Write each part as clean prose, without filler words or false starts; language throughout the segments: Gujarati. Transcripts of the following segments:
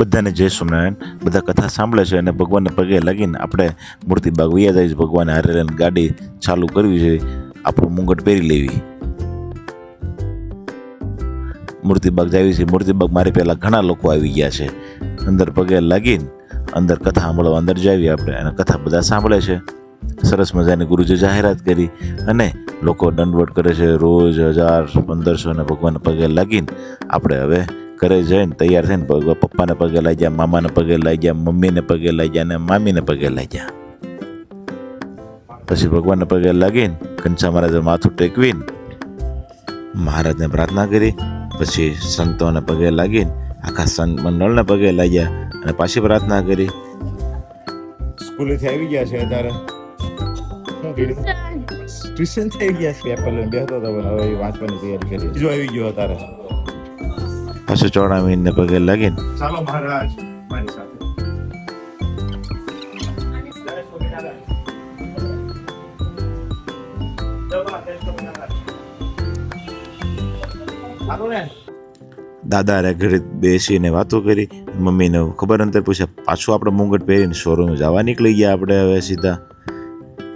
બધાને જય સ્વામિનારાયણ. બધા કથા સાંભળે છે અને ભગવાનને પગે લાગીને આપણે મૂર્તિબાગ વૈયા જાય છે. ભગવાને હારે રહીને ગાડી ચાલુ કરવી છે, આપણું મુંગટ પહેરી લેવી. મૂર્તિબાગ જાવી છે. મૂર્તિબાગ મારી પહેલાં ઘણા લોકો આવી ગયા છે. અંદર પગે લાગીને અંદર કથા સાંભળવા અંદર જાવી આપણે, અને કથા બધા સાંભળે છે. સરસ મજાની ગુરુજી જાહેરાત કરી અને લોકો દંડવટ કરે છે. રોજ 1000-1500 ને ભગવાનને પગે લાગીને આપણે હવે ઘરે જઈને તૈયાર થઈને પપ્પાને પગે લાગ્યા, મામાને પગે લાગ્યા, મમ્મીને પગે લાગ્યા અને મામીને પગે લાગ્યા. પછી ભગવાનને પગે લાગીને ઘનશ્યામ મહારાજે માથું ટેકવીને મહારાજને પ્રાર્થના કરી. પછી સંતોને પગે લાગીને આખા સંત મંડળને પગે લાગ્યા અને પાછી પ્રાર્થના કરી. સ્કૂલેથી આવી ગયા છે અત્યારે. ટ્યુશન થઈ ગયા છે. પેપર લઈને બેસતો હતો, હવે વાંચવાની તૈયારી કરી. બીજો આવી ગયો અત્યારે. પાછું ચોડાવીને પગે લાગીને ચાલો મહારાજ મારી સાથે. દાદા રે ઘરે બેસીને વાતો કરી. મમ્મીને ખબર અંતર પૂછ્યા. પાછું આપણે મુંગટ પહેરીને શોરૂમ જવા નીકળી ગયા આપણે. હવે સીધા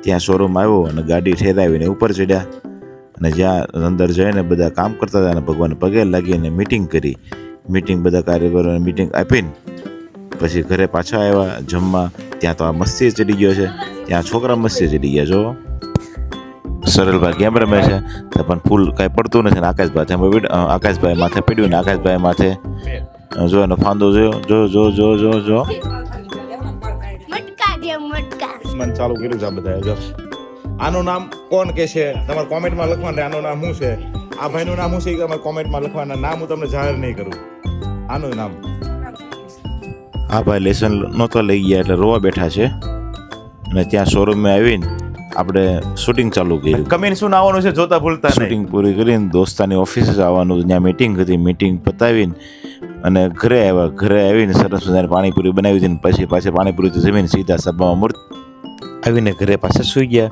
ત્યાં શોરૂમ આવ્યો અને ગાડી ઠેરાવીને ઉપર ચડ્યા અને જ્યાં અંદર જઈને બધા કામ કરતા હતા અને ભગવાનને પગે લાગીને મિટિંગ કરી. મિટિંગ બધા કાર્યકરોને મિટિંગ આપીને પછી ઘરે પાછા આવ્યા જમવા. ત્યાં તો આ મસ્તી ચડી ગયો છે. ત્યાં છોકરા મસ્તી ચડી ગયા. જો સરલભાઈ કેમ રમે છે પણ ફૂલ કાંઈ પડતું નથી ને આકાશભાઈ માથે પડ્યું ને આકાશભાઈ માથે જો એનો ફાંદો જોયો. જો ચાલુ કર્યું છે આ બધા. જો આનું નામ કોણ કે છે તમારે કોમેન્ટમાં લખવાનું. આનું નામ શું છે, આ ભાઈનું નામ શું છે તમારે કોમેન્ટમાં લખવાના. નામ હું તમને જાહેર નહીં કરું. આનું નામ આ ભાઈ લેસન નહોતો લઈ ગયા એટલે રોવા બેઠા છે. અને ત્યાં શોરૂમમાં આવીને આપણે શૂટિંગ ચાલુ કર્યું. કમેન્ટ શું આવવાનું છે જોતા ભૂલતા. શૂટિંગ પૂરી કરીને દોસ્તાની ઓફિસે જ આવવાનું. ત્યાં મિટિંગ હતી. મિટિંગ પતાવીને અને ઘરે આવ્યા. ઘરે આવીને સરસ મજાની પાણીપુરી બનાવી દીધી. પછી પાછા પાણીપુરી જમીને સીધા સભામાં મૂર્તિ આવીને ઘરે પાછા સૂઈ ગયા.